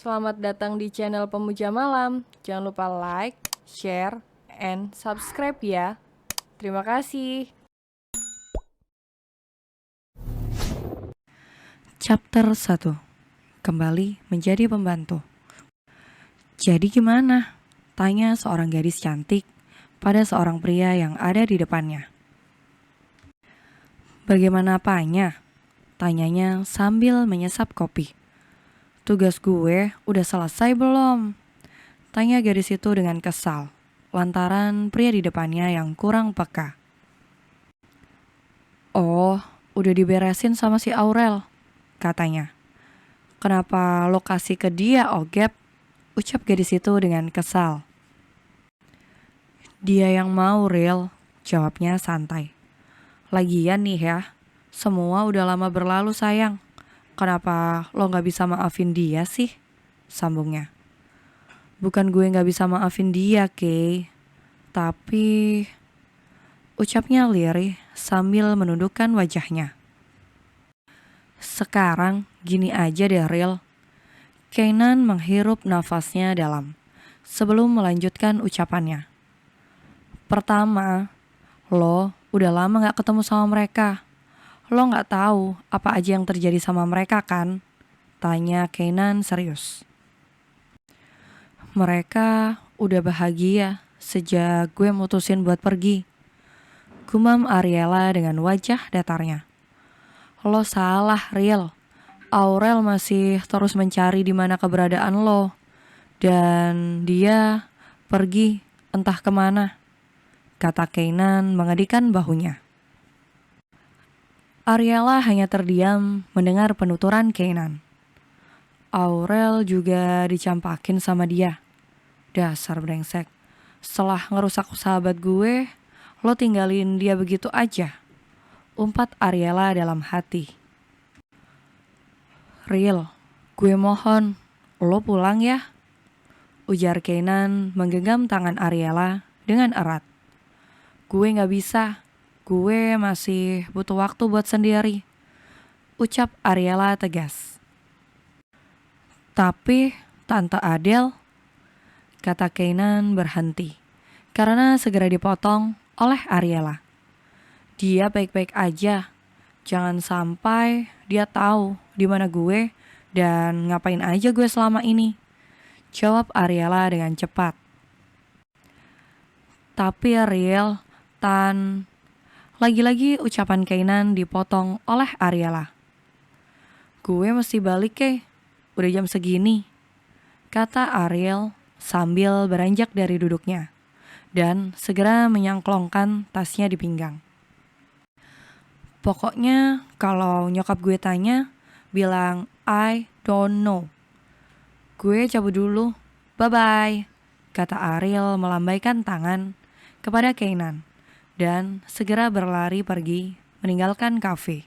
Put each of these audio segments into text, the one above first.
Selamat datang di channel Pemuja Malam. Jangan lupa like, share, and subscribe ya. Terima kasih. Chapter 1. Kembali menjadi pembantu. Jadi gimana? Tanya seorang gadis cantik pada seorang pria yang ada di depannya. Bagaimana apanya? Tanyanya sambil menyesap kopi. Tugas gue udah selesai belum? Tanya gadis itu dengan kesal, lantaran pria di depannya yang kurang peka. Oh, udah diberesin sama si Aurel, katanya. Kenapa lo kasih ke dia, Ogep? Ucap gadis itu dengan kesal. Dia yang mau, Ril, jawabnya santai. Lagian nih ya, semua udah lama berlalu sayang. Kenapa lo gak bisa maafin dia sih? Sambungnya. Bukan gue gak bisa maafin dia, Kay. Tapi... Ucapnya lirih sambil menundukkan wajahnya. Sekarang gini aja deh, Ril. Kainan menghirup nafasnya dalam sebelum melanjutkan ucapannya. Pertama, lo udah lama gak ketemu sama mereka. Lo gak tahu apa aja yang terjadi sama mereka kan? Tanya Kainan serius. Mereka udah bahagia sejak gue mutusin buat pergi. Gumam Ariela dengan wajah datarnya. Lo salah, Ril. Aurel masih terus mencari di mana keberadaan lo. Dan dia pergi entah kemana, kata Kainan mengedikan bahunya. Ariela hanya terdiam mendengar penuturan Kainan. Aurel juga dicampakin sama dia. Dasar brengsek. Setelah ngerusak sahabat gue, lo tinggalin dia begitu aja. Umpat Ariela dalam hati. Ril, gue mohon, lo pulang ya. Ujar Kainan menggenggam tangan Ariela dengan erat. Gue gak bisa, gue masih butuh waktu buat sendiri. Ucap Ariela tegas. Tapi Tante Adele, kata Kainan berhenti, karena segera dipotong oleh Ariela. Dia baik-baik aja, jangan sampai dia tahu di mana gue dan ngapain aja gue selama ini. Jawab Ariela dengan cepat. Tapi Ariel, lagi-lagi ucapan Kainan dipotong oleh Ariela. Gue mesti balik udah jam segini, kata Ariel sambil beranjak dari duduknya dan segera menyangklongkan tasnya di pinggang. Pokoknya kalau nyokap gue tanya, bilang I don't know. Gue cabut dulu, bye-bye, kata Ariel melambaikan tangan kepada Kainan dan segera berlari pergi meninggalkan kafe.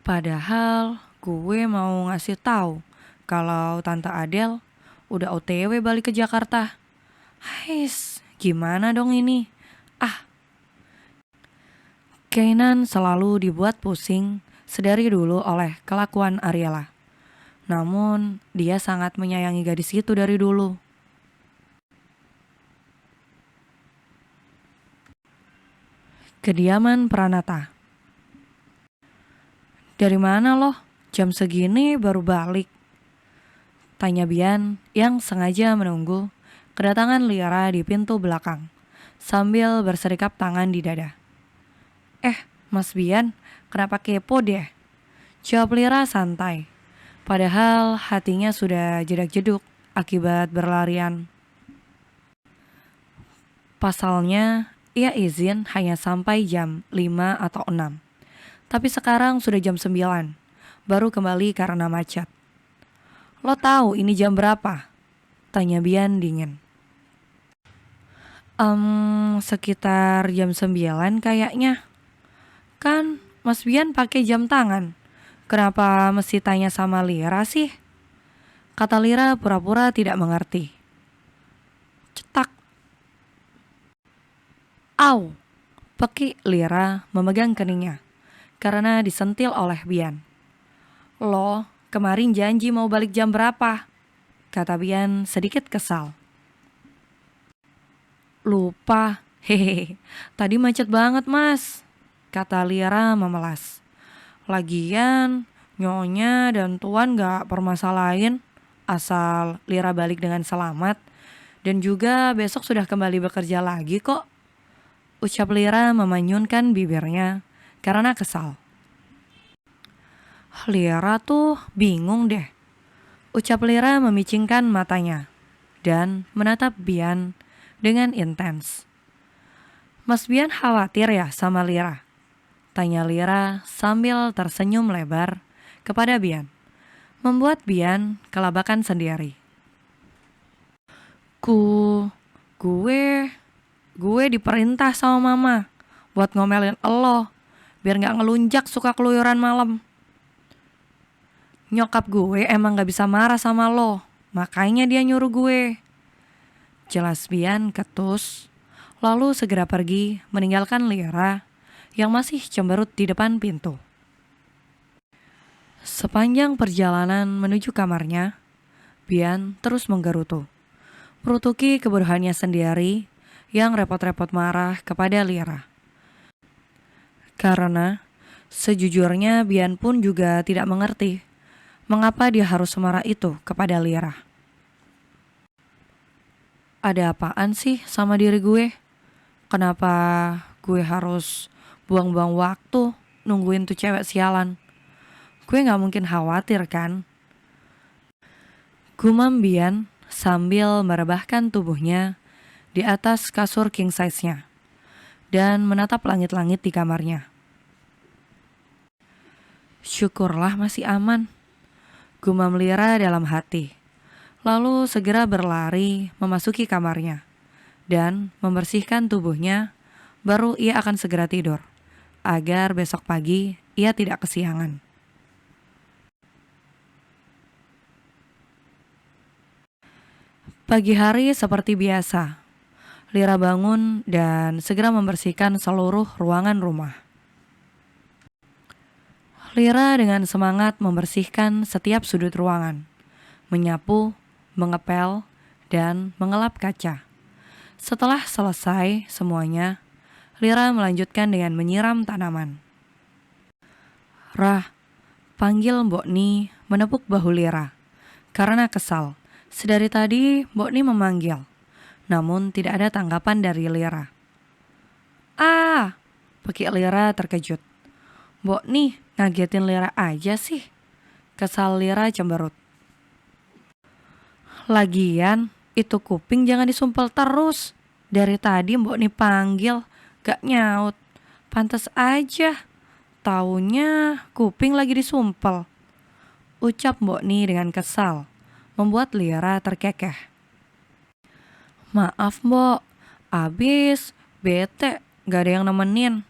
Padahal gue mau ngasih tahu kalau Tante Adele udah OTW balik ke Jakarta. Hais, gimana dong ini? Kainan selalu dibuat pusing sedari dulu oleh kelakuan Ariela. Namun, dia sangat menyayangi gadis itu dari dulu. Kediaman Pranata. Dari mana loh? Jam segini baru balik. Tanya Bian yang sengaja menunggu kedatangan Lira di pintu belakang sambil berserikap tangan di dada. Mas Bian, kenapa kepo deh? Jawab Lira santai. Padahal hatinya sudah jedak-jeduk akibat berlarian. Pasalnya, ia izin hanya sampai jam 5 atau 6. Tapi sekarang sudah jam 9, baru kembali karena macet. Lo tahu ini jam berapa? Tanya Bian dingin. Sekitar jam 9 kayaknya. Kan Mas Bian pakai jam tangan. Kenapa mesti tanya sama Lira sih? Kata Lira pura-pura tidak mengerti. Cetak. Au! Peki Lira memegang keningnya karena disentil oleh Bian. Lo kemarin janji mau balik jam berapa? Kata Bian sedikit kesal. Lupa, hehehe, tadi macet banget mas, kata Lira memelas. Lagian, Nyonya dan Tuan gak permasalahin asal Lira balik dengan selamat. Dan juga besok sudah kembali bekerja lagi kok, ucap Lira memanyunkan bibirnya karena kesal. Lira tuh bingung deh, ucap Lira memicingkan matanya dan menatap Bian dengan intens. Mas Bian khawatir ya sama Lira? Tanya Lira sambil tersenyum lebar kepada Bian, membuat Bian kelabakan sendiri. Gue diperintah sama mama buat ngomelin elo biar gak ngelunjak suka keluyuran malam. Nyokap gue emang gak bisa marah sama lo, makanya dia nyuruh gue, jelas Bian ketus, lalu segera pergi meninggalkan Lira yang masih cemberut di depan pintu. Sepanjang perjalanan menuju kamarnya, Bian terus menggerutu, merutuki kebodohannya sendiri yang repot-repot marah kepada Lira. Karena sejujurnya Bian pun juga tidak mengerti mengapa dia harus semarah itu kepada Lira. Ada apaan sih sama diri gue? Kenapa gue harus buang-buang waktu nungguin tuh cewek sialan? Gue gak mungkin khawatir kan? Gumam Bian sambil merebahkan tubuhnya di atas kasur king size-nya dan menatap langit-langit di kamarnya. Syukurlah masih aman, gumam Lira dalam hati. Lalu segera berlari memasuki kamarnya dan membersihkan tubuhnya, baru ia akan segera tidur agar besok pagi ia tidak kesiangan. Pagi hari seperti biasa, Lira bangun dan segera membersihkan seluruh ruangan rumah. Lira dengan semangat membersihkan setiap sudut ruangan, menyapu, mengepel, dan mengelap kaca. Setelah selesai semuanya, Lira melanjutkan dengan menyiram tanaman. Rah, panggil Mbok Ni menepuk bahu Lira karena kesal. Sedari tadi Mbok Ni memanggil, namun tidak ada tanggapan dari Lira. Pekik Lira terkejut. Mbok Ni ngagetin Lira aja sih, kesal Lira cemberut. Lagian itu kuping jangan disumpel terus. Dari tadi Mbok Ni panggil gak nyaut. Pantes aja taunya kuping lagi disumpel, ucap Mbok Ni dengan kesal, membuat Lira terkekeh. Maaf Mbok, abis bete gak ada yang nemenin,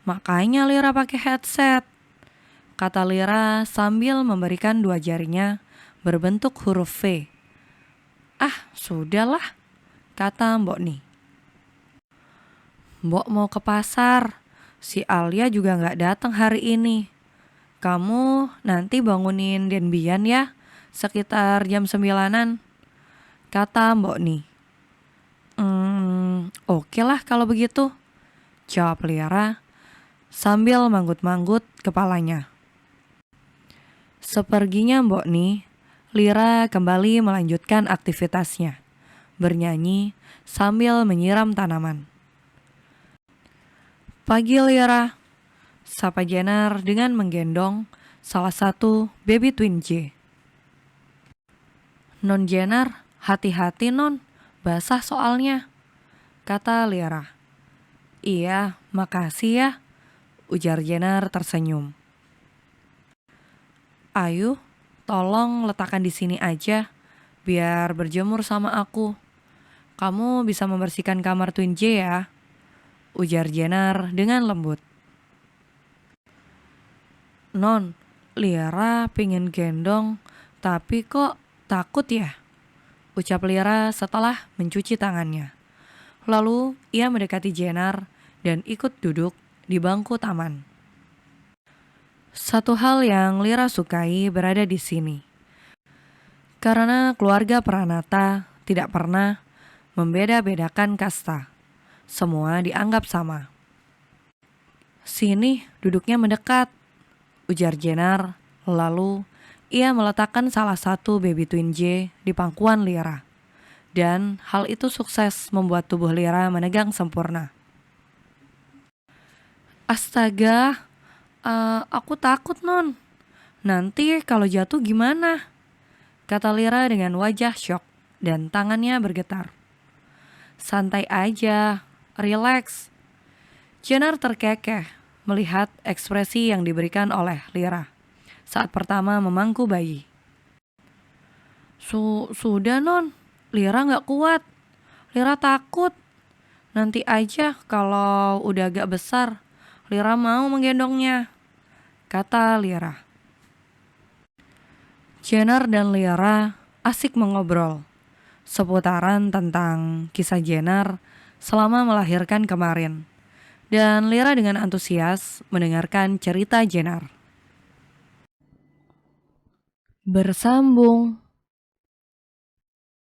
makanya Lira pakai headset, kata Lira sambil memberikan dua jarinya berbentuk huruf V. Sudahlah, kata Mbok Ni. Mbok mau ke pasar, si Alia juga gak datang hari ini. Kamu nanti bangunin Den Bian ya, sekitar jam 9-an, kata Mbok Ni. Oke lah kalau begitu, jawab Lira sambil manggut-manggut kepalanya. Seperginya Mbok Ni, Lira kembali melanjutkan aktivitasnya, bernyanyi sambil menyiram tanaman. Pagi Lira, sapa Jenar dengan menggendong salah satu baby twin J. Non Jenar, hati-hati non, basah soalnya, kata Lira. Iya, makasih ya, ujar Jenar tersenyum. Ayo, tolong letakkan di sini aja, biar berjemur sama aku. Kamu bisa membersihkan kamar Twin J ya, ujar Jenar dengan lembut. Non, Lira pengen gendong, tapi kok takut ya, ucap Lira setelah mencuci tangannya. Lalu ia mendekati Jenar dan ikut duduk di bangku taman. Satu hal yang Lira sukai berada di sini. Karena keluarga Pranata tidak pernah membeda-bedakan kasta. Semua dianggap sama. Sini duduknya mendekat, ujar Jenar. Lalu ia meletakkan salah satu baby twin J di pangkuan Lira. Dan hal itu sukses membuat tubuh Lira menegang sempurna. Astaga, aku takut non. Nanti kalau jatuh gimana? Kata Lira dengan wajah syok dan tangannya bergetar. Santai aja, relax. Jenar terkekeh melihat ekspresi yang diberikan oleh Lira saat pertama memangku bayi. Sudah non, Lira gak kuat. Lira takut. Nanti aja kalau udah agak besar, Lira mau menggendongnya, kata Lira. Jenar dan Lira asik mengobrol seputaran tentang kisah Jenar selama melahirkan kemarin. Dan Lira dengan antusias mendengarkan cerita Jenar. Bersambung.